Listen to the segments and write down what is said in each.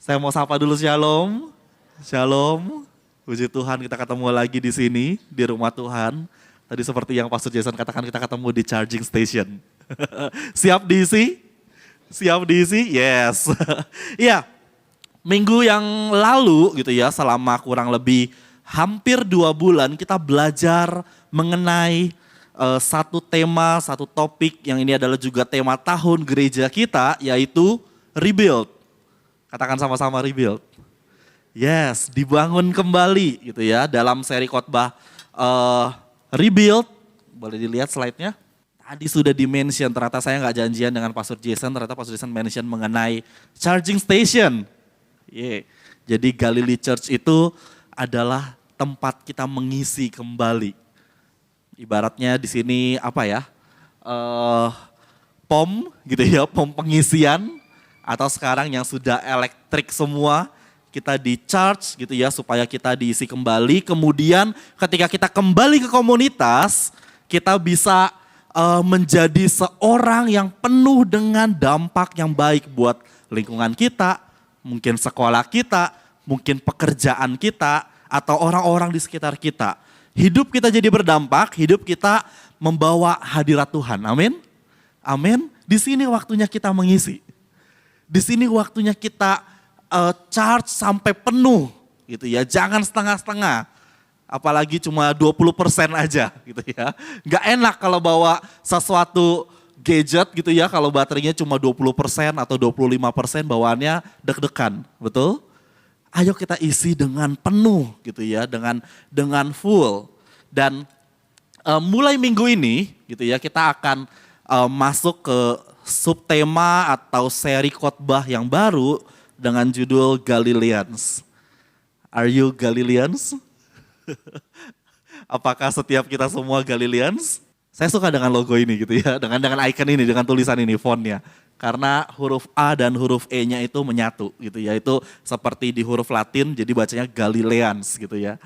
Saya mau sapa dulu Shalom. Shalom. Puji Tuhan kita ketemu lagi di sini, di rumah Tuhan. Tadi seperti yang Pastor Jason katakan, kita ketemu di charging station. Siap diisi? Siap diisi? Yes. Iya, minggu yang lalu gitu ya, selama kurang lebih hampir 2 bulan kita belajar mengenai satu tema, satu topik yang ini adalah juga tema tahun gereja kita, yaitu rebuild. Katakan sama-sama rebuild. Yes, dibangun kembali gitu ya dalam seri khotbah rebuild. Boleh dilihat slide-nya. Tadi sudah di-mention, ternyata saya nggak janjian dengan Pastor Jason, ternyata Pastor Jason mention mengenai charging station. Yeah. Jadi Galilee Church itu adalah tempat kita mengisi kembali. Ibaratnya di sini apa ya, pom gitu ya, pom pengisian. Atau sekarang yang sudah elektrik semua, kita di charge gitu ya supaya kita diisi kembali. Kemudian ketika kita kembali ke komunitas, kita bisa menjadi seorang yang penuh dengan dampak yang baik buat lingkungan kita, mungkin sekolah kita, mungkin pekerjaan kita, atau orang-orang di sekitar kita. Hidup kita jadi berdampak, hidup kita membawa hadirat Tuhan. Amin. Amin. Di sini waktunya kita mengisi. Di sini waktunya kita charge sampai penuh gitu ya. Jangan setengah-setengah. Apalagi cuma 20% aja gitu ya. Nggak enak kalau bawa sesuatu gadget gitu ya. Kalau baterainya cuma 20% atau 25% bawaannya deg-degan. Betul? Ayo kita isi dengan penuh gitu ya. Dengan full. Dan mulai minggu ini gitu ya kita akan masuk ke subtema atau seri khotbah yang baru dengan judul Galileans. Are you Galileans? Apakah setiap kita semua Galileans? Saya suka dengan logo ini gitu ya, dengan icon ini, dengan tulisan ini, fontnya. Karena huruf A dan huruf E-nya itu menyatu gitu ya, itu seperti di huruf Latin jadi bacanya Galileans gitu ya.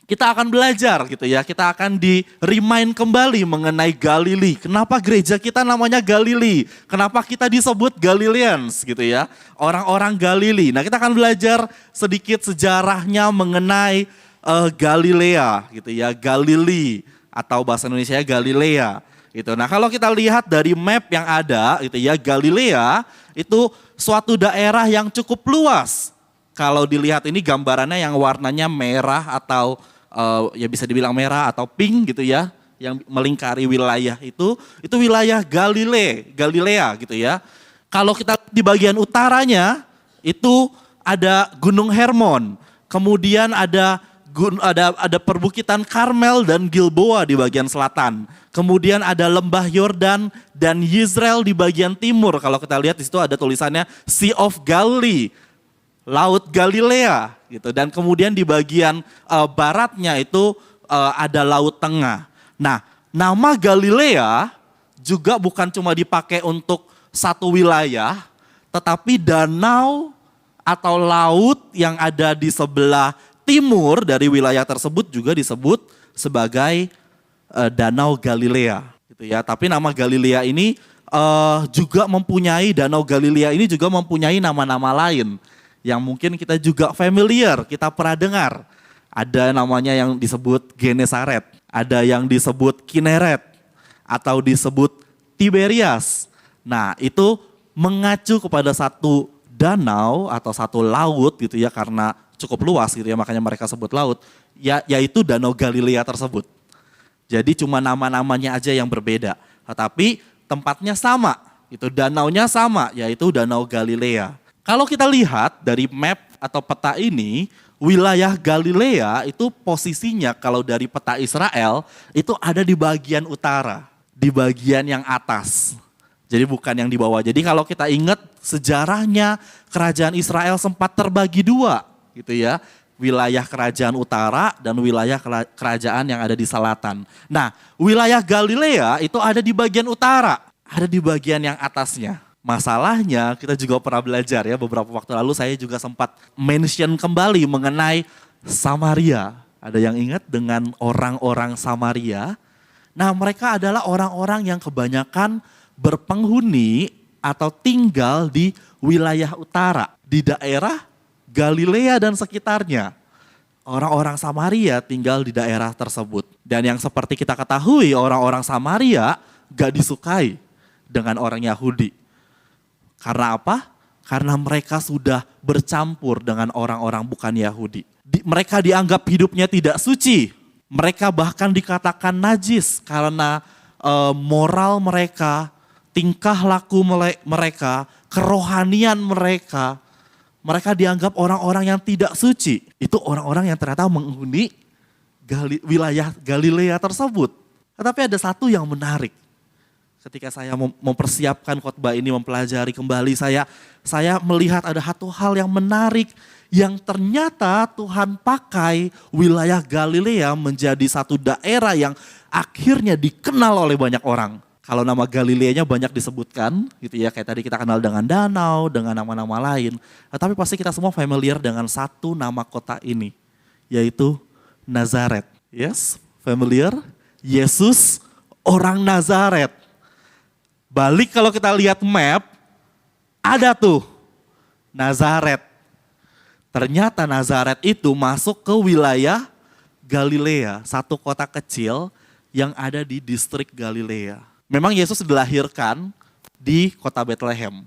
Kita akan belajar gitu ya, kita akan di-remind kembali mengenai Galilea. Kenapa gereja kita namanya Galilea? Kenapa kita disebut Galileans gitu ya, orang-orang Galilea. Nah kita akan belajar sedikit sejarahnya mengenai Galilea gitu ya, Galilee atau bahasa Indonesia Galilea gitu. Nah kalau kita lihat dari map yang ada gitu ya, Galilea itu suatu daerah yang cukup luas. Kalau dilihat ini gambarannya yang warnanya merah atau ya bisa dibilang merah atau pink gitu ya, yang melingkari wilayah itu wilayah Galilea gitu ya. Kalau kita di bagian utaranya itu ada Gunung Hermon, kemudian ada perbukitan Karmel dan Gilboa di bagian selatan. Kemudian ada lembah Yordan dan Yizreel di bagian timur. Kalau kita lihat di situ ada tulisannya Sea of Galilee, Laut Galilea gitu. Dan kemudian di bagian baratnya itu ada Laut Tengah. Nah, nama Galilea juga bukan cuma dipakai untuk satu wilayah, tetapi danau atau laut yang ada di sebelah timur dari wilayah tersebut juga disebut sebagai Danau Galilea gitu ya. Tapi nama Galilea ini juga mempunyai, Danau Galilea ini juga mempunyai nama-nama lain yang mungkin kita juga familiar, kita pernah dengar. Ada namanya yang disebut Genesaret, ada yang disebut Kineret, atau disebut Tiberias. Nah itu mengacu kepada satu danau atau satu laut gitu ya, karena cukup luas gitu ya, makanya mereka sebut laut, yaitu Danau Galilea tersebut. Jadi cuma nama-namanya aja yang berbeda, tetapi tempatnya sama, itu danaunya sama, yaitu Danau Galilea. Kalau kita lihat dari map atau peta ini, wilayah Galilea itu posisinya kalau dari peta Israel itu ada di bagian utara, di bagian yang atas. Jadi bukan yang di bawah. Jadi kalau kita ingat sejarahnya, kerajaan Israel sempat terbagi 2 gitu ya. Wilayah kerajaan utara dan wilayah kerajaan yang ada di selatan. Nah, wilayah Galilea itu ada di bagian utara, ada di bagian yang atasnya. Masalahnya kita juga pernah belajar ya, beberapa waktu lalu saya juga sempat mention kembali mengenai Samaria. Ada yang ingat dengan orang-orang Samaria? Nah mereka adalah orang-orang yang kebanyakan berpenghuni atau tinggal di wilayah utara. Di daerah Galilea dan sekitarnya. Orang-orang Samaria tinggal di daerah tersebut. Dan yang seperti kita ketahui, orang-orang Samaria gak disukai dengan orang Yahudi. Karena apa? Karena mereka sudah bercampur dengan orang-orang bukan Yahudi. Mereka dianggap hidupnya tidak suci. Mereka bahkan dikatakan najis karena moral mereka, tingkah laku mereka, kerohanian mereka. Mereka dianggap orang-orang yang tidak suci. Itu orang-orang yang ternyata menghuni wilayah Galilea tersebut. Tetapi ada satu yang menarik. Ketika saya mempersiapkan khotbah ini, mempelajari kembali, saya melihat ada satu hal yang menarik yang ternyata Tuhan pakai wilayah Galilea menjadi satu daerah yang akhirnya dikenal oleh banyak orang. Kalau nama Galileanya banyak disebutkan gitu ya, kayak tadi kita kenal dengan danau, dengan nama-nama lain. Tapi pasti kita semua familiar dengan satu nama kota ini, yaitu Nazaret. Yes, familiar? Yesus orang Nazaret. Balik kalau kita lihat map, ada tuh Nazaret. Ternyata Nazaret itu masuk ke wilayah Galilea, satu kota kecil yang ada di distrik Galilea. Memang Yesus dilahirkan di kota Bethlehem.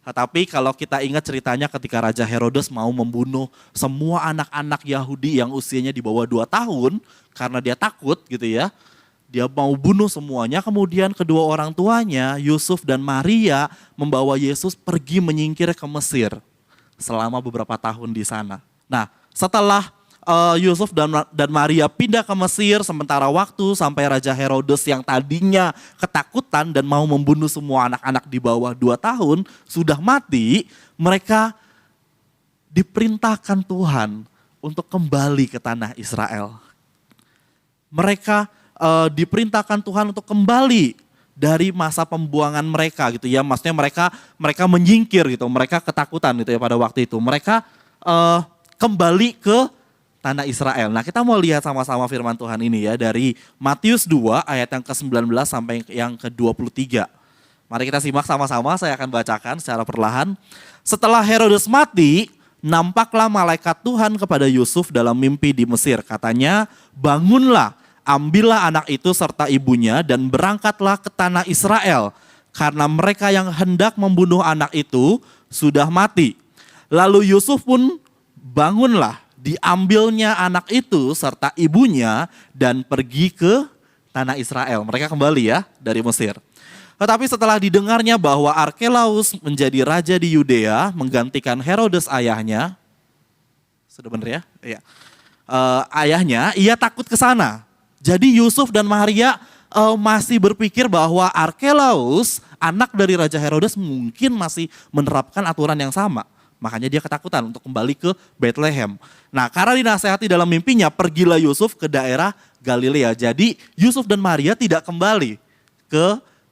Tetapi kalau kita ingat ceritanya ketika Raja Herodes mau membunuh semua anak-anak Yahudi yang usianya di bawah 2 tahun karena dia takut gitu ya. Dia mau bunuh semuanya, kemudian kedua orang tuanya, Yusuf dan Maria, membawa Yesus pergi menyingkir ke Mesir selama beberapa tahun di sana. Nah, setelah Yusuf dan Maria pindah ke Mesir sementara waktu sampai Raja Herodes yang tadinya ketakutan dan mau membunuh semua anak-anak di bawah 2 tahun sudah mati, mereka diperintahkan Tuhan untuk kembali ke tanah Israel. Mereka diperintahkan Tuhan untuk kembali dari masa pembuangan mereka gitu ya, maksudnya mereka menyingkir gitu, mereka ketakutan gitu ya pada waktu itu. Mereka kembali ke tanah Israel. Nah, kita mau lihat sama-sama firman Tuhan ini ya dari Matius 2 ayat yang ke-19 sampai yang ke-23. Mari kita simak sama-sama, saya akan bacakan secara perlahan. Setelah Herodes mati, nampaklah malaikat Tuhan kepada Yusuf dalam mimpi di Mesir. Katanya, bangunlah, ambillah anak itu serta ibunya dan berangkatlah ke tanah Israel. Karena mereka yang hendak membunuh anak itu sudah mati. Lalu Yusuf pun bangunlah, diambilnya anak itu serta ibunya dan pergi ke tanah Israel. Mereka kembali ya dari Mesir. Tetapi setelah didengarnya bahwa Arkelaus menjadi raja di Yudea menggantikan Herodes ayahnya. Sudah benar ya? Iya. Ayahnya, ia takut ke sana. Jadi Yusuf dan Maria masih berpikir bahwa Arkelaus, anak dari Raja Herodes, mungkin masih menerapkan aturan yang sama. Makanya dia ketakutan untuk kembali ke Bethlehem. Nah, karena dinasehati dalam mimpinya, pergilah Yusuf ke daerah Galilea. Jadi Yusuf dan Maria tidak kembali ke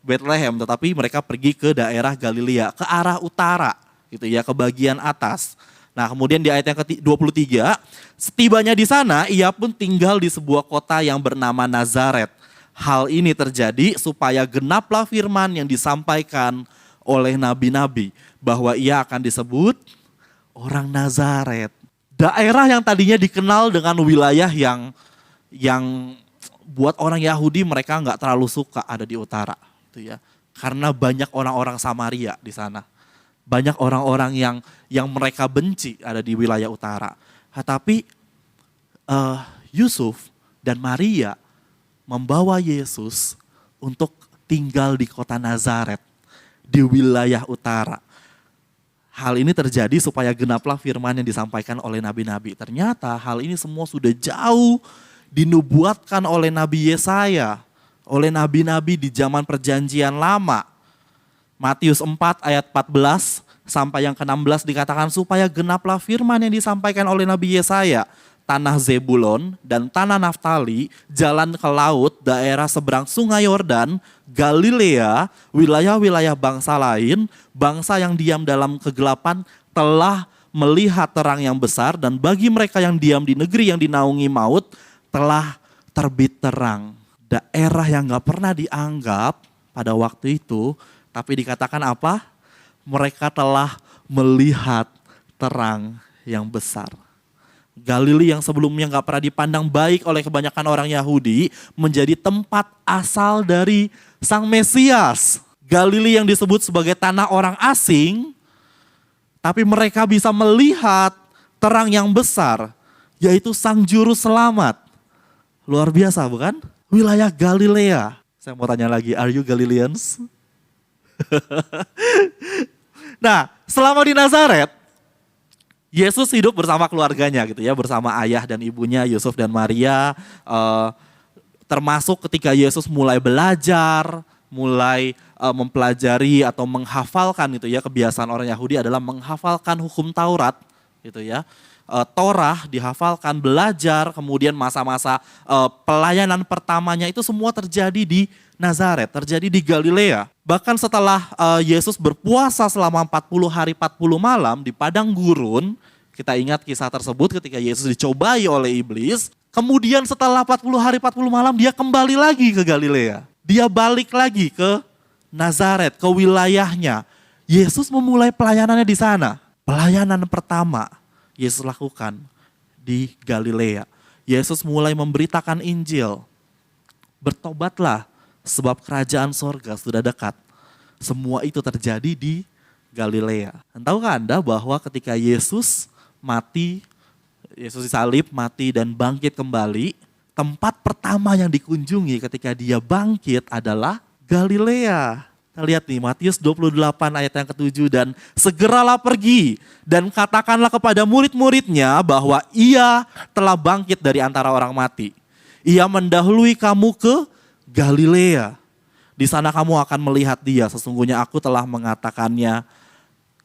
Bethlehem, tetapi mereka pergi ke daerah Galilea, ke arah utara, gitu ya, ke bagian atas. Nah, kemudian di ayat yang ke-23, setibanya di sana, ia pun tinggal di sebuah kota yang bernama Nazaret. Hal ini terjadi supaya genaplah firman yang disampaikan oleh nabi-nabi, bahwa ia akan disebut orang Nazaret. Daerah yang tadinya dikenal dengan wilayah yang buat orang Yahudi mereka nggak terlalu suka ada di utara, gitu ya. Karena banyak orang-orang Samaria di sana, banyak orang-orang yang mereka benci ada di wilayah utara. Tapi Yusuf dan Maria membawa Yesus untuk tinggal di kota Nazaret, di wilayah utara. Hal ini terjadi supaya genaplah firman yang disampaikan oleh nabi-nabi. Ternyata hal ini semua sudah jauh dinubuatkan oleh Nabi Yesaya, oleh nabi-nabi di zaman perjanjian lama. Matius 4 ayat 14 sampai yang ke-16 dikatakan supaya genaplah firman yang disampaikan oleh Nabi Yesaya. Tanah Zebulon dan tanah Naftali, jalan ke laut, daerah seberang sungai Yordan, Galilea, wilayah-wilayah bangsa lain, bangsa yang diam dalam kegelapan telah melihat terang yang besar, dan bagi mereka yang diam di negeri yang dinaungi maut telah terbit terang. Daerah yang gak pernah dianggap pada waktu itu, tapi dikatakan apa? Mereka telah melihat terang yang besar. Galili yang sebelumnya gak pernah dipandang baik oleh kebanyakan orang Yahudi menjadi tempat asal dari Sang Mesias. Galili yang disebut sebagai tanah orang asing, tapi mereka bisa melihat terang yang besar, yaitu Sang Juru Selamat. Luar biasa bukan? Wilayah Galilea. Saya mau tanya lagi, are you Galileans? Nah, selama di Nazaret, Yesus hidup bersama keluarganya gitu ya, bersama ayah dan ibunya Yusuf dan Maria. Termasuk ketika Yesus mulai belajar, mulai mempelajari atau menghafalkan gitu ya, kebiasaan orang Yahudi adalah menghafalkan hukum Taurat gitu ya. Torah dihafalkan, belajar, kemudian masa-masa pelayanan pertamanya itu semua terjadi di Nazaret, terjadi di Galilea. Bahkan setelah Yesus berpuasa selama 40 hari 40 malam di padang gurun, kita ingat kisah tersebut ketika Yesus dicobai oleh iblis. Kemudian setelah 40 hari 40 malam dia kembali lagi ke Galilea. Dia balik lagi ke Nazaret, ke wilayahnya. Yesus memulai pelayanannya di sana. Pelayanan pertama Yesus lakukan di Galilea. Yesus mulai memberitakan Injil. Bertobatlah sebab kerajaan sorga sudah dekat. Semua itu terjadi di Galilea. Dan tahukah Anda bahwa ketika Yesus mati, Yesus disalib, mati dan bangkit kembali, tempat pertama yang dikunjungi ketika dia bangkit adalah Galilea. Kita lihat nih Matius 28 ayat yang ke-7, dan segeralah pergi dan katakanlah kepada murid-muridnya bahwa ia telah bangkit dari antara orang mati. Ia mendahului kamu ke Galilea. Di sana kamu akan melihat dia, sesungguhnya aku telah mengatakannya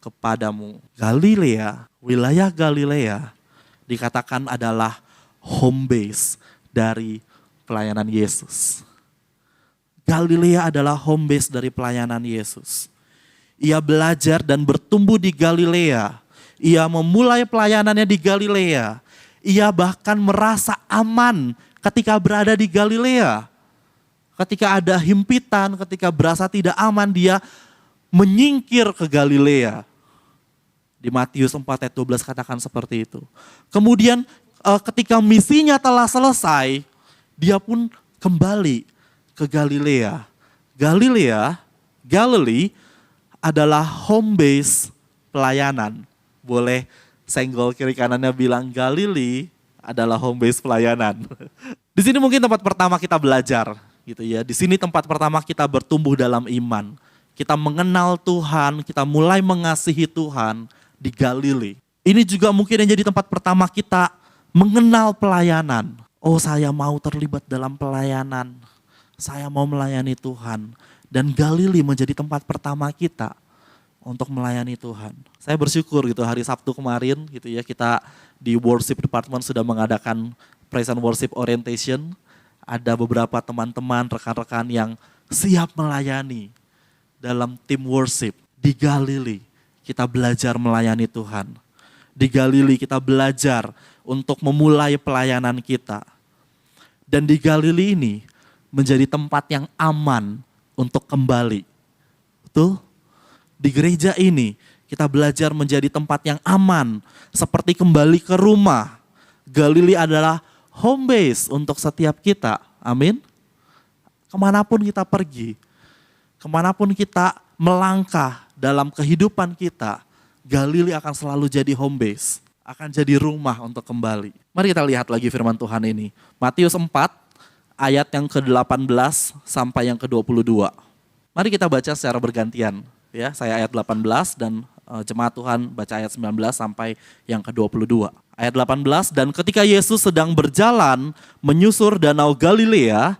kepadamu. Galilea, wilayah Galilea dikatakan adalah home base dari pelayanan Yesus. Galilea adalah home base dari pelayanan Yesus. Ia belajar dan bertumbuh di Galilea. Ia memulai pelayanannya di Galilea. Ia bahkan merasa aman ketika berada di Galilea. Ketika ada himpitan, ketika berasa tidak aman, dia menyingkir ke Galilea. Di Matius 4 ayat 12 katakan seperti itu. Kemudian ketika misinya telah selesai, dia pun kembali ke Galilea. Galilee adalah home base pelayanan. Boleh senggol kiri kanannya bilang Galilee adalah home base pelayanan. Di sini mungkin tempat pertama kita belajar gitu ya. Di sini tempat pertama kita bertumbuh dalam iman. Kita mengenal Tuhan, kita mulai mengasihi Tuhan di Galilee. Ini juga mungkin yang jadi tempat pertama kita mengenal pelayanan. Oh, saya mau terlibat dalam pelayanan. Saya mau melayani Tuhan. Dan Galilea menjadi tempat pertama kita untuk melayani Tuhan. Saya bersyukur gitu hari Sabtu kemarin gitu ya, kita di worship department sudah mengadakan praise and worship orientation. Ada beberapa teman-teman, rekan-rekan yang siap melayani dalam tim worship. Di Galilea kita belajar melayani Tuhan. Di Galilea kita belajar untuk memulai pelayanan kita. Dan di Galilea ini menjadi tempat yang aman untuk kembali. Betul? Di gereja ini kita belajar menjadi tempat yang aman, seperti kembali ke rumah. Galilea adalah home base untuk setiap kita. Amin. Kemanapun kita pergi, kemanapun kita melangkah dalam kehidupan kita, Galilea akan selalu jadi home base, akan jadi rumah untuk kembali. Mari kita lihat lagi firman Tuhan ini. Matius 4 ayat yang ke-18 sampai yang ke-22. Mari kita baca secara bergantian. Ya, saya ayat 18 dan jemaat Tuhan baca ayat 19 sampai yang ke-22. Ayat 18, dan ketika Yesus sedang berjalan menyusur danau Galilea,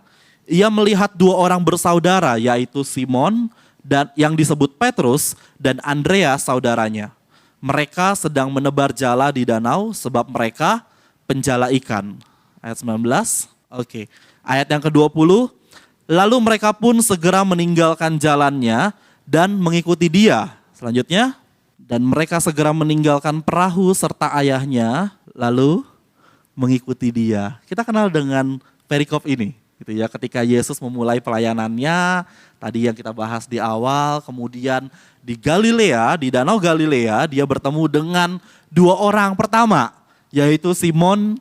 ia melihat dua orang bersaudara, yaitu Simon dan yang disebut Petrus dan Andreas saudaranya. Mereka sedang menebar jala di danau sebab mereka penjala ikan. Ayat 19, oke. Ayat yang ke-20, lalu mereka pun segera meninggalkan jalannya dan mengikuti dia. Selanjutnya, dan mereka segera meninggalkan perahu serta ayahnya, lalu mengikuti dia. Kita kenal dengan perikop ini. Gitu ya, ketika Yesus memulai pelayanannya, tadi yang kita bahas di awal, kemudian di Galilea, di Danau Galilea, dia bertemu dengan dua orang pertama, yaitu Simon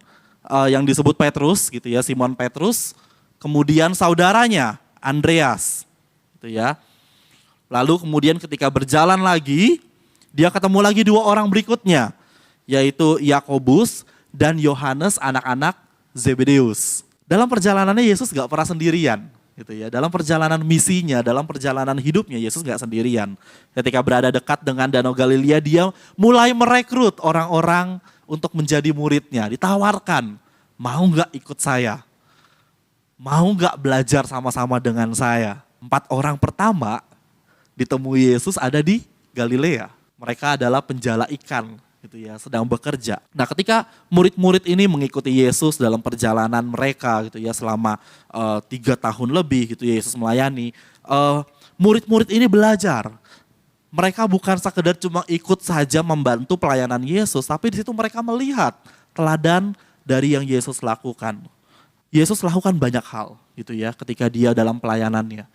yang disebut Petrus, gitu ya, Simon Petrus, kemudian saudaranya Andreas, gitu ya. Lalu kemudian ketika berjalan lagi, dia ketemu lagi dua orang berikutnya, yaitu Yakobus dan Yohanes, anak-anak Zebedeus. Dalam perjalanannya Yesus gak pernah sendirian, gitu ya. Dalam perjalanan misinya, dalam perjalanan hidupnya Yesus gak sendirian. Ketika berada dekat dengan Danau Galilea, dia mulai merekrut orang-orang untuk menjadi muridnya. Ditawarkan, mau gak ikut saya? Mau gak belajar sama-sama dengan saya? 4 orang pertama ditemui Yesus ada di Galilea. Mereka adalah penjala ikan, gitu ya, sedang bekerja. Nah, ketika murid-murid ini mengikuti Yesus dalam perjalanan mereka, gitu ya, selama 3 tahun lebih, gitu ya, Yesus melayani. Murid-murid ini belajar. Mereka bukan sekedar cuma ikut saja membantu pelayanan Yesus, tapi di situ mereka melihat teladan dari yang Yesus lakukan. Yesus lakukan banyak hal, gitu ya, ketika dia dalam pelayanannya.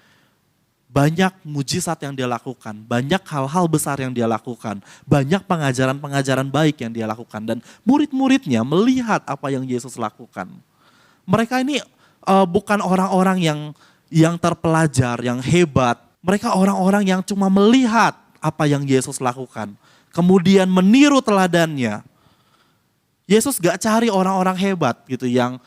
Banyak mujizat yang dia lakukan, banyak hal-hal besar yang dia lakukan, banyak pengajaran-pengajaran baik yang dia lakukan, dan murid-muridnya melihat apa yang Yesus lakukan. Mereka ini bukan orang-orang yang terpelajar, yang hebat. Mereka orang-orang yang cuma melihat apa yang Yesus lakukan, kemudian meniru teladannya. Yesus gak cari orang-orang hebat gitu yang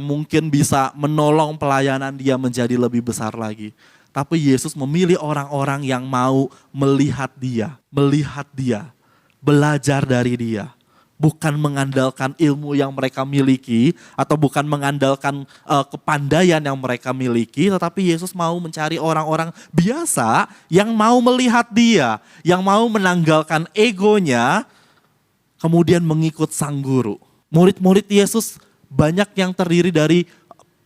mungkin bisa menolong pelayanan dia menjadi lebih besar lagi. Tapi Yesus memilih orang-orang yang mau melihat dia, belajar dari dia. Bukan mengandalkan ilmu yang mereka miliki atau bukan mengandalkan kepandaian yang mereka miliki, tetapi Yesus mau mencari orang-orang biasa yang mau melihat dia, yang mau menanggalkan egonya, kemudian mengikut sang guru. Murid-murid Yesus banyak yang terdiri dari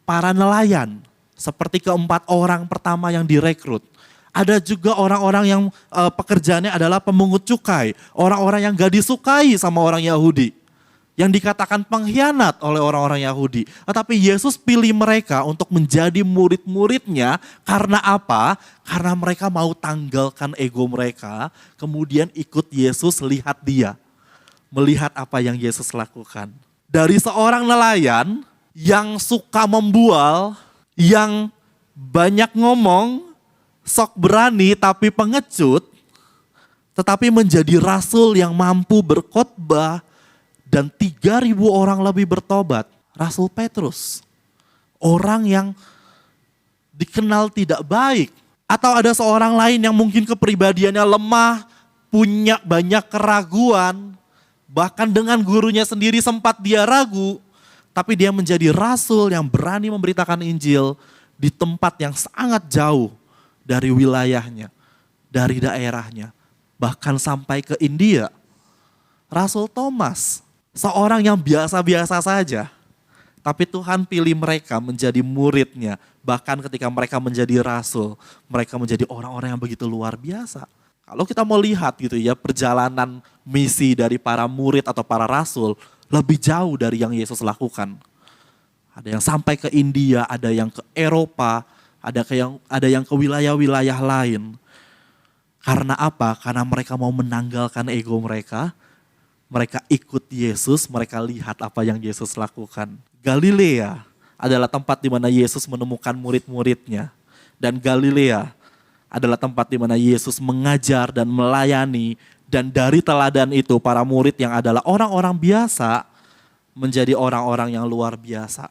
para nelayan, seperti ke-4 orang pertama yang direkrut. Ada juga orang-orang yang pekerjaannya adalah pemungut cukai. Orang-orang yang gak disukai sama orang Yahudi. Yang dikatakan pengkhianat oleh orang-orang Yahudi. Tetapi Yesus pilih mereka untuk menjadi murid-muridnya. Karena apa? Karena mereka mau tanggalkan ego mereka. Kemudian ikut Yesus, lihat dia. Melihat apa yang Yesus lakukan. Dari seorang nelayan yang suka membual, yang banyak ngomong, sok berani tapi pengecut, tetapi menjadi rasul yang mampu berkhotbah dan 3.000 orang lebih bertobat. Rasul Petrus, orang yang dikenal tidak baik. Atau ada seorang lain yang mungkin kepribadiannya lemah, punya banyak keraguan, bahkan dengan gurunya sendiri sempat dia ragu. Tapi dia menjadi rasul yang berani memberitakan Injil di tempat yang sangat jauh dari wilayahnya, dari daerahnya. Bahkan sampai ke India. Rasul Thomas, seorang yang biasa-biasa saja. Tapi Tuhan pilih mereka menjadi muridnya. Bahkan ketika mereka menjadi rasul, mereka menjadi orang-orang yang begitu luar biasa. Kalau kita mau lihat gitu ya, perjalanan misi dari para murid atau para rasul, lebih jauh dari yang Yesus lakukan. Ada yang sampai ke India, ada yang ke Eropa, ada yang ke wilayah-wilayah lain. Karena apa? Karena mereka mau menanggalkan ego mereka. Mereka ikut Yesus, mereka lihat apa yang Yesus lakukan. Galilea adalah tempat di mana Yesus menemukan murid-muridnya. Dan Galilea adalah tempat di mana Yesus mengajar dan melayani. Dan dari teladan itu para murid yang adalah orang-orang biasa menjadi orang-orang yang luar biasa.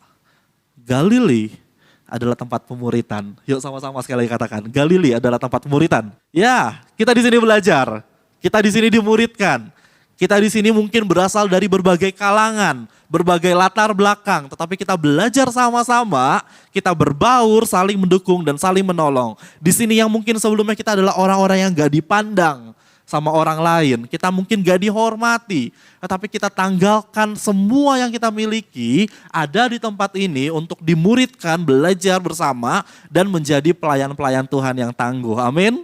Galilea adalah tempat pemuritan. Yuk sama-sama sekali katakan, Galilea adalah tempat pemuritan. Ya, kita di sini belajar. Kita di sini dimuridkan. Kita di sini mungkin berasal dari berbagai kalangan, berbagai latar belakang, tetapi kita belajar sama-sama, kita berbaur, saling mendukung dan saling menolong. Di sini yang mungkin sebelumnya kita adalah orang-orang yang gak dipandang sama orang lain, kita mungkin gak dihormati, tetapi kita tanggalkan semua yang kita miliki ada di tempat ini untuk dimuridkan, belajar bersama dan menjadi pelayan-pelayan Tuhan yang tangguh. Amin.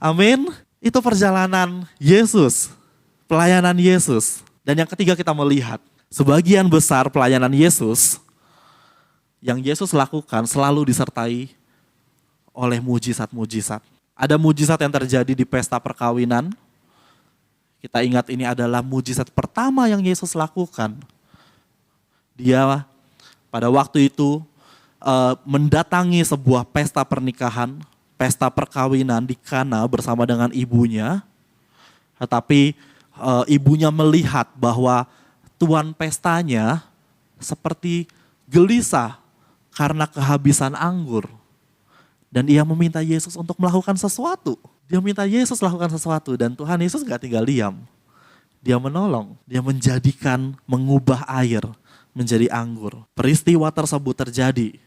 Amin. Itu perjalanan Yesus, pelayanan Yesus. Dan yang ketiga kita melihat sebagian besar pelayanan Yesus yang Yesus lakukan selalu disertai oleh mujizat-mujizat. Ada mujizat yang terjadi di pesta perkawinan. Kita ingat ini adalah mujizat pertama yang Yesus lakukan. Dia pada waktu itu mendatangi sebuah pesta pernikahan, pesta perkawinan di Kana bersama dengan ibunya. Tetapi ibunya melihat bahwa tuan pestanya seperti gelisah karena kehabisan anggur. Dan ia meminta Yesus untuk melakukan sesuatu. Dia minta Yesus lakukan sesuatu dan Tuhan Yesus gak tinggal diam. Dia menolong, dia mengubah air menjadi anggur. Peristiwa tersebut terjadi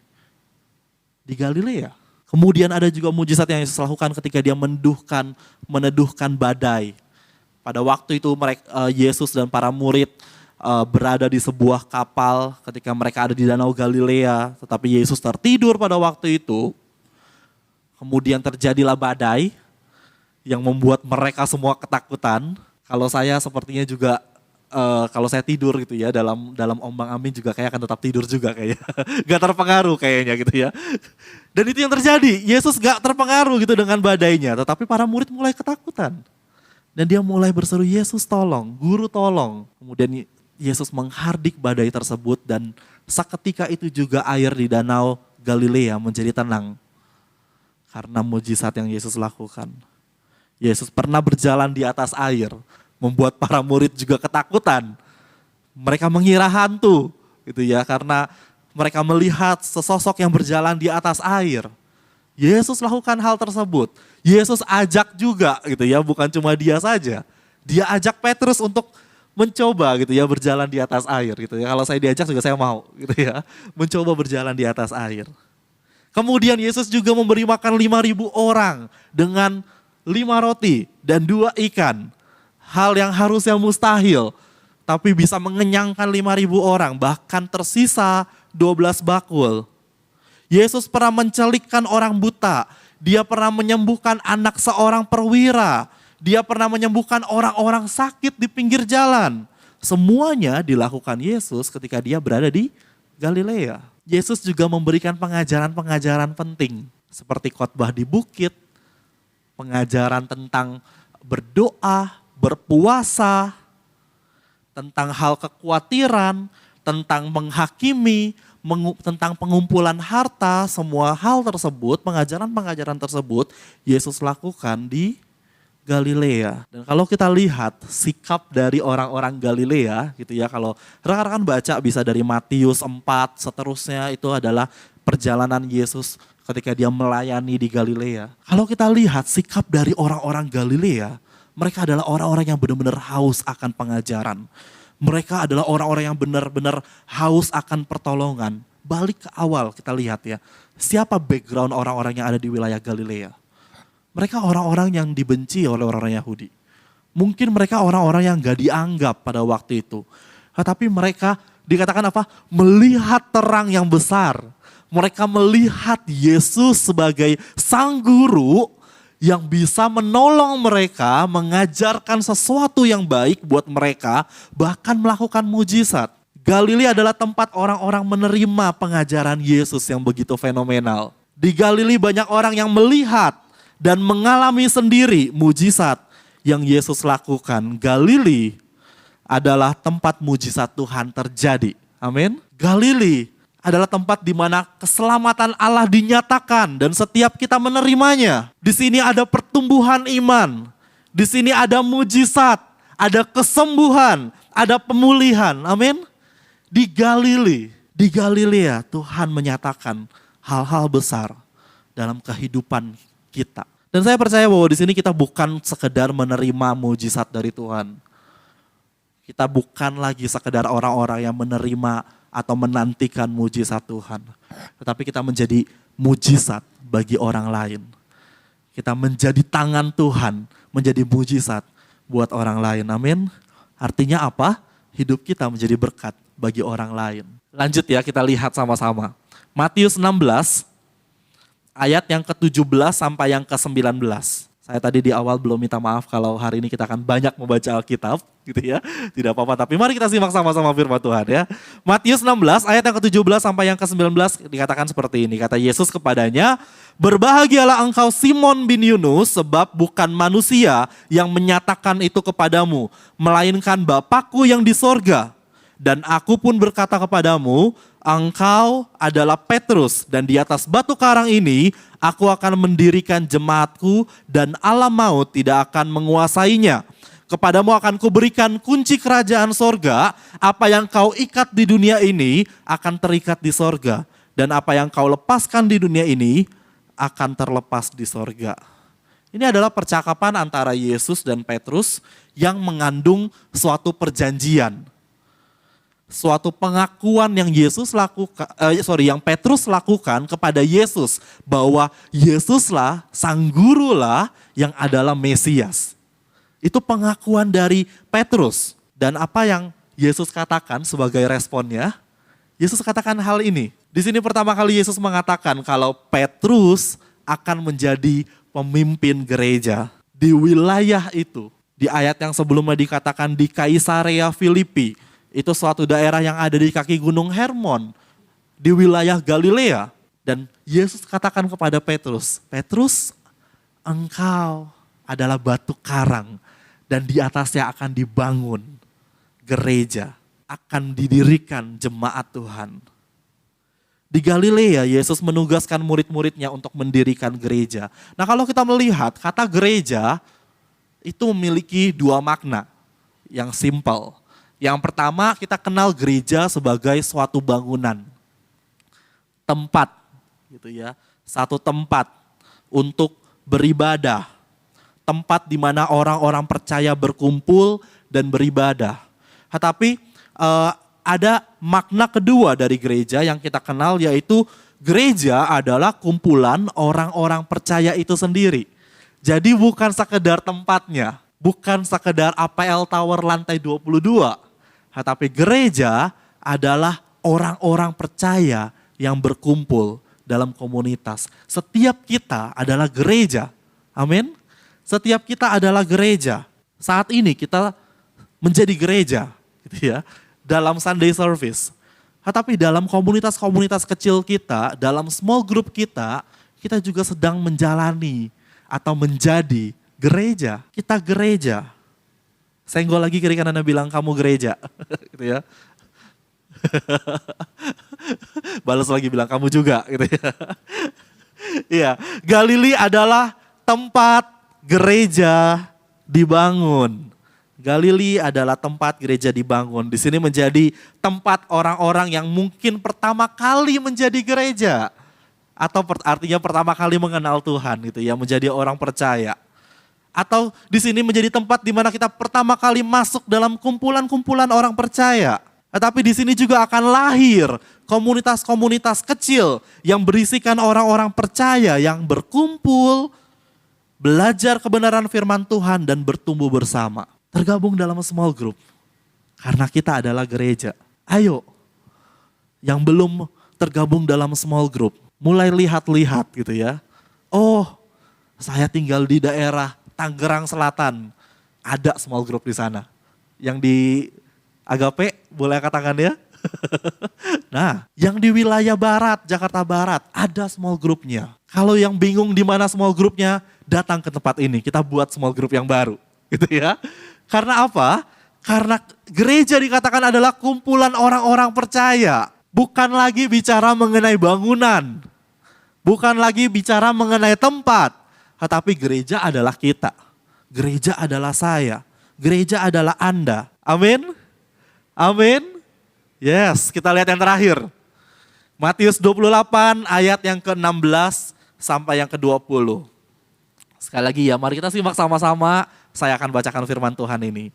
di Galilea. Kemudian ada juga mujizat yang Yesus lakukan ketika dia meneduhkan badai. Pada waktu itu Yesus dan para murid berada di sebuah kapal ketika mereka ada di Danau Galilea. Tetapi Yesus tertidur pada waktu itu. Kemudian terjadilah badai yang membuat mereka semua ketakutan. Kalau saya sepertinya juga, kalau saya tidur gitu ya dalam ombang ambing juga kayak akan tetap tidur juga kayaknya. Gak terpengaruh kayaknya gitu ya. Dan itu yang terjadi, Yesus gak terpengaruh gitu dengan badainya. Tetapi para murid mulai ketakutan. Dan dia mulai berseru, Yesus tolong, Guru tolong. Kemudian Yesus menghardik badai tersebut dan seketika itu juga air di Danau Galilea menjadi tenang. Karena mujizat yang Yesus lakukan. Yesus pernah berjalan di atas air, membuat para murid juga ketakutan. Mereka mengira hantu, gitu ya, karena mereka melihat sesosok yang berjalan di atas air. Yesus lakukan hal tersebut. Yesus ajak juga, gitu ya, bukan cuma dia saja. Dia ajak Petrus untuk mencoba, gitu ya, berjalan di atas air, gitu ya. Kalau saya diajak juga saya mau, gitu ya, mencoba berjalan di atas air. Kemudian Yesus juga memberi makan 5.000 orang dengan 5 roti dan 2 ikan. Hal yang harusnya mustahil, tapi bisa mengenyangkan 5.000 orang, bahkan tersisa 12 bakul. Yesus pernah mencelikkan orang buta, dia pernah menyembuhkan anak seorang perwira, dia pernah menyembuhkan orang-orang sakit di pinggir jalan. Semuanya dilakukan Yesus ketika dia berada di Galilea. Yesus juga memberikan pengajaran-pengajaran penting seperti khotbah di bukit, pengajaran tentang berdoa, berpuasa, tentang hal kekhawatiran, tentang menghakimi, tentang pengumpulan harta, semua hal tersebut, pengajaran-pengajaran tersebut Yesus lakukan di Galilea. Dan kalau kita lihat sikap dari orang-orang Galilea gitu ya, kalau rekan-rekan baca bisa dari Matius 4 seterusnya, itu adalah perjalanan Yesus ketika dia melayani di Galilea. Kalau kita lihat sikap dari orang-orang Galilea, mereka adalah orang-orang yang benar-benar haus akan pengajaran. Mereka adalah orang-orang yang benar-benar haus akan pertolongan. Balik ke awal kita lihat ya, siapa background orang-orang yang ada di wilayah Galilea? Mereka orang-orang yang dibenci oleh orang-orang Yahudi. Mungkin mereka orang-orang yang gak dianggap pada waktu itu. Tetapi mereka dikatakan apa? Melihat terang yang besar. Mereka melihat Yesus sebagai sang guru yang bisa menolong mereka, mengajarkan sesuatu yang baik buat mereka, bahkan melakukan mujizat. Galilea adalah tempat orang-orang menerima pengajaran Yesus yang begitu fenomenal. Di Galilea banyak orang yang melihat dan mengalami sendiri mujizat yang Yesus lakukan. Galilea adalah tempat mujizat Tuhan terjadi. Amin. Galilea adalah tempat di mana keselamatan Allah dinyatakan dan setiap kita menerimanya. Di sini ada pertumbuhan iman. Di sini ada mujizat, ada kesembuhan, ada pemulihan. Amin. Di Galilea Tuhan menyatakan hal-hal besar dalam kehidupan kita. Dan saya percaya bahwa di sini kita bukan sekedar menerima mujizat dari Tuhan. Kita bukan lagi sekedar orang-orang yang menerima atau menantikan mujizat Tuhan. Tetapi kita menjadi mujizat bagi orang lain. Kita menjadi tangan Tuhan, menjadi mujizat buat orang lain. Amin. Artinya apa? Hidup kita menjadi berkat bagi orang lain. Lanjut ya, kita lihat sama-sama. Matius 16 ayat yang ke-17 sampai yang ke-19. Saya tadi di awal belum minta maaf kalau hari ini kita akan banyak membaca Alkitab gitu ya. Tidak apa-apa, tapi mari kita simak sama-sama firman Tuhan ya. Matius 16 ayat yang ke-17 sampai yang ke-19 dikatakan seperti ini. Kata Yesus kepadanya, "Berbahagialah engkau Simon bin Yunus, sebab bukan manusia yang menyatakan itu kepadamu, melainkan Bapakku yang di sorga. Dan aku pun berkata kepadamu, engkau adalah Petrus, dan di atas batu karang ini aku akan mendirikan jemaatku, dan alam maut tidak akan menguasainya. Kepadamu akan kuberikan kunci kerajaan sorga, apa yang kau ikat di dunia ini akan terikat di sorga, dan apa yang kau lepaskan di dunia ini akan terlepas di sorga." Ini adalah percakapan antara Yesus dan Petrus yang mengandung suatu perjanjian. Suatu pengakuan yang yang Petrus lakukan kepada Yesus, bahwa Yesuslah sang gurulah yang adalah Mesias. Itu pengakuan dari Petrus. Dan apa yang Yesus katakan sebagai responnya? Yesus katakan hal ini. Di sini pertama kali Yesus mengatakan kalau Petrus akan menjadi pemimpin gereja di wilayah itu. Di ayat yang sebelumnya dikatakan di Kaisarea Filipi. Itu suatu daerah yang ada di kaki gunung Hermon, di wilayah Galilea. Dan Yesus katakan kepada Petrus, "Petrus, engkau adalah batu karang, dan di atasnya akan dibangun gereja, akan didirikan jemaat Tuhan." Di Galilea, Yesus menugaskan murid-muridnya untuk mendirikan gereja. Nah, kalau kita melihat kata gereja itu memiliki dua makna yang simpel. Yang pertama, kita kenal gereja sebagai suatu bangunan, tempat, gitu ya, satu tempat untuk beribadah, tempat di mana orang-orang percaya berkumpul dan beribadah. Tetapi ada makna kedua dari gereja yang kita kenal, yaitu gereja adalah kumpulan orang-orang percaya itu sendiri. Jadi bukan sekedar tempatnya, bukan sekedar APL Tower lantai 22. Tetapi gereja adalah orang-orang percaya yang berkumpul dalam komunitas. Setiap kita adalah gereja. Amin. Setiap kita adalah gereja. Saat ini kita menjadi gereja, gitu ya, dalam Sunday service. Tetapi dalam komunitas-komunitas kecil kita, dalam small group kita juga sedang menjalani atau menjadi gereja. Kita gereja. Senggol lagi kiri kanannya bilang, "Kamu gereja." Gitu ya. Balas lagi bilang, "Kamu juga." Gitu ya. Iya, Galilea adalah tempat gereja dibangun. Galilea adalah tempat gereja dibangun. Di sini menjadi tempat orang-orang yang mungkin pertama kali menjadi gereja. Atau artinya pertama kali mengenal Tuhan, gitu ya, menjadi orang percaya. Atau di sini menjadi tempat di mana kita pertama kali masuk dalam kumpulan-kumpulan orang percaya. Tetapi di sini juga akan lahir komunitas-komunitas kecil yang berisikan orang-orang percaya yang berkumpul, belajar kebenaran firman Tuhan dan bertumbuh bersama. Tergabung dalam small group. Karena kita adalah gereja. Ayo, yang belum tergabung dalam small group, mulai lihat-lihat gitu ya. Oh, saya tinggal di daerah Tangerang Selatan, ada small group di sana. Yang di Agape, boleh katakan ya. Nah, yang di wilayah barat, Jakarta Barat, ada small groupnya. Kalau yang bingung di mana small groupnya, datang ke tempat ini, kita buat small group yang baru. Gitu ya. Karena apa? Karena gereja dikatakan adalah kumpulan orang-orang percaya. Bukan lagi bicara mengenai bangunan. Bukan lagi bicara mengenai tempat. Tetapi gereja adalah kita. Gereja adalah saya. Gereja adalah Anda. Amin. Amin. Yes, kita lihat yang terakhir. Matius 28 ayat yang ke-16 sampai yang ke-20. Sekali lagi ya, mari kita simak sama-sama. Saya akan bacakan firman Tuhan ini.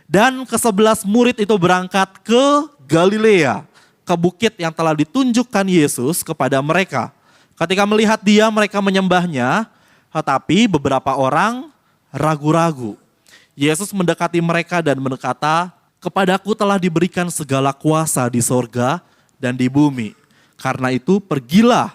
Dan ke-11 murid itu berangkat ke Galilea, ke bukit yang telah ditunjukkan Yesus kepada mereka. Ketika melihat dia, mereka menyembahnya. Tetapi beberapa orang ragu-ragu. Yesus mendekati mereka dan berkata, "Kepadaku telah diberikan segala kuasa di sorga dan di bumi. Karena itu pergilah,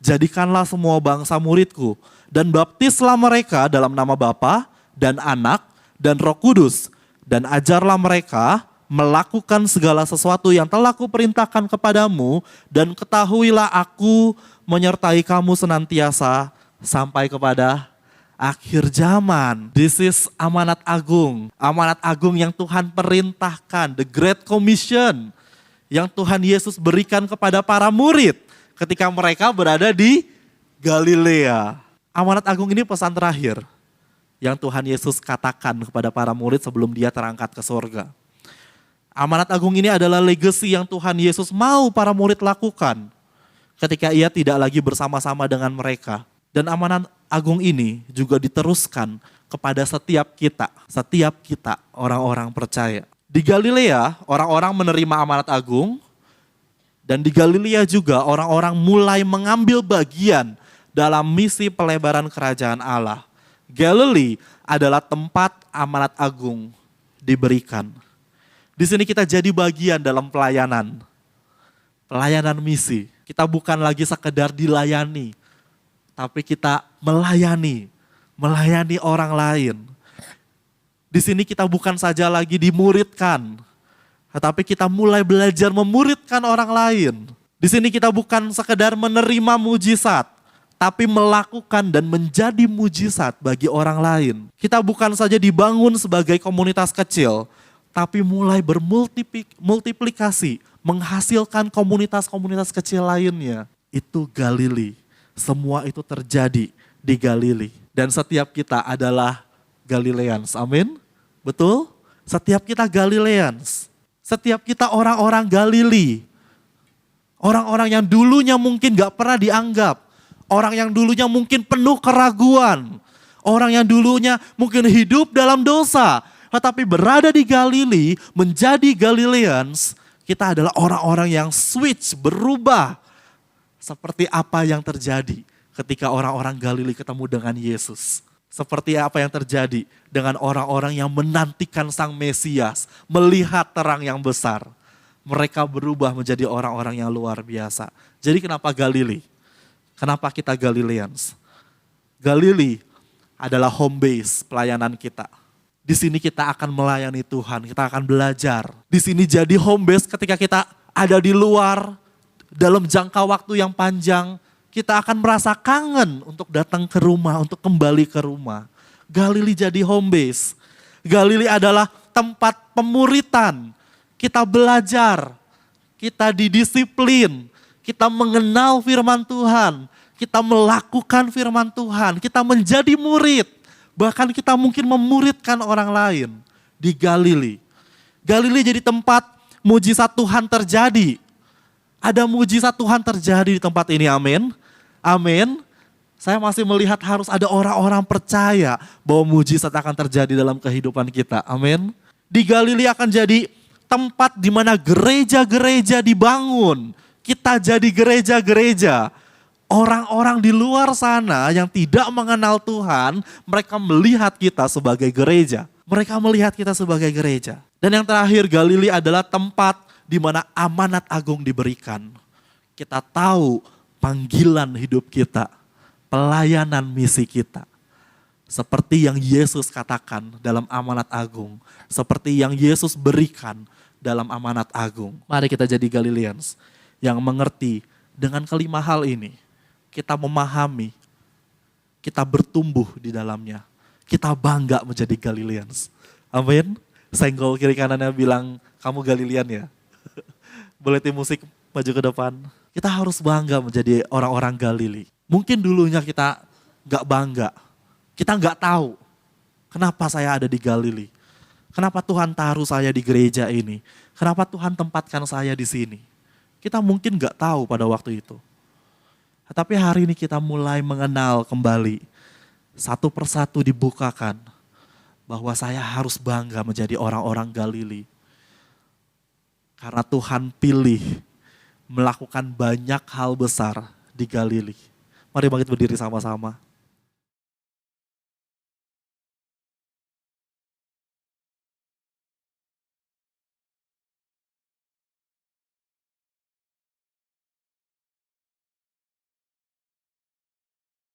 jadikanlah semua bangsa muridku, Dan baptislah mereka dalam nama Bapa dan Anak dan Roh Kudus. Dan ajarlah mereka melakukan segala sesuatu yang telah kuperintahkan kepadamu. Dan ketahuilah aku menyertai kamu senantiasa sampai kepada akhir zaman. This is amanat agung. Amanat agung yang Tuhan perintahkan. The Great Commission yang Tuhan Yesus berikan kepada para murid ketika mereka berada di Galilea. Amanat agung ini pesan terakhir yang Tuhan Yesus katakan kepada para murid sebelum dia terangkat ke surga. Amanat agung ini adalah legacy yang Tuhan Yesus mau para murid lakukan ketika ia tidak lagi bersama-sama dengan mereka. Dan amanat agung ini juga diteruskan kepada setiap kita orang-orang percaya. Di Galilea orang-orang menerima amanat agung, dan di Galilea juga orang-orang mulai mengambil bagian dalam misi pelebaran kerajaan Allah. Galilee adalah tempat amanat agung diberikan. Di sini kita jadi bagian dalam pelayanan misi. Kita bukan lagi sekedar dilayani, tapi kita melayani orang lain. Di sini kita bukan saja lagi dimuridkan, tetapi kita mulai belajar memuridkan orang lain. Di sini kita bukan sekedar menerima mujizat, tapi melakukan dan menjadi mujizat bagi orang lain. Kita bukan saja dibangun sebagai komunitas kecil, tapi mulai bermultiplikasi, menghasilkan komunitas-komunitas kecil lainnya. Itu Galilea. Semua itu terjadi di Galilea. Dan setiap kita adalah Galileans. Amin? Betul? Setiap kita Galileans. Setiap kita orang-orang Galilea. Orang-orang yang dulunya mungkin gak pernah dianggap. Orang yang dulunya mungkin penuh keraguan. Orang yang dulunya mungkin hidup dalam dosa. Tetapi berada di Galilea, menjadi Galileans, kita adalah orang-orang yang switch, berubah. Seperti apa yang terjadi ketika orang-orang Galilea ketemu dengan Yesus. Seperti apa yang terjadi dengan orang-orang yang menantikan Sang Mesias, melihat terang yang besar. Mereka berubah menjadi orang-orang yang luar biasa. Jadi kenapa Galilea? Kenapa kita Galileans? Galilea adalah home base pelayanan kita. Di sini kita akan melayani Tuhan, kita akan belajar. Di sini jadi home base ketika kita ada di luar, dalam jangka waktu yang panjang, kita akan merasa kangen untuk datang ke rumah, untuk kembali ke rumah. Galilea jadi home base. Galilea adalah tempat pemuritan. Kita belajar, kita didisiplin, kita mengenal firman Tuhan, kita melakukan firman Tuhan, kita menjadi murid. Bahkan kita mungkin memuridkan orang lain di Galilea. Galilea jadi tempat mujizat Tuhan terjadi. Ada mujizat Tuhan terjadi di tempat ini, amin. Amin. Saya masih melihat harus ada orang-orang percaya bahwa mujizat akan terjadi dalam kehidupan kita, amin. Di Galilea akan jadi tempat di mana gereja-gereja dibangun. Kita jadi gereja-gereja. Orang-orang di luar sana yang tidak mengenal Tuhan, mereka melihat kita sebagai gereja. Mereka melihat kita sebagai gereja. Dan yang terakhir, Galilea adalah tempat di mana amanat agung diberikan. Kita tahu panggilan hidup kita, pelayanan misi kita. Seperti yang Yesus katakan dalam amanat agung. Seperti yang Yesus berikan dalam amanat agung. Mari kita jadi Galileans yang mengerti dengan kelima hal ini. Kita memahami, kita bertumbuh di dalamnya. Kita bangga menjadi Galileans. Amin. Senggol kiri kanannya bilang, kamu Galilean ya. Boleh tim musik maju ke depan. Kita harus bangga menjadi orang-orang Galilea. Mungkin dulunya kita gak bangga. Kita gak tahu kenapa saya ada di Galilea. Kenapa Tuhan taruh saya di gereja ini. Kenapa Tuhan tempatkan saya di sini. Kita mungkin gak tahu pada waktu itu. Tapi hari ini kita mulai mengenal kembali. Satu persatu dibukakan. Bahwa saya harus bangga menjadi orang-orang Galilea. Karena Tuhan pilih melakukan banyak hal besar di Galilea. Mari bangkit berdiri sama-sama.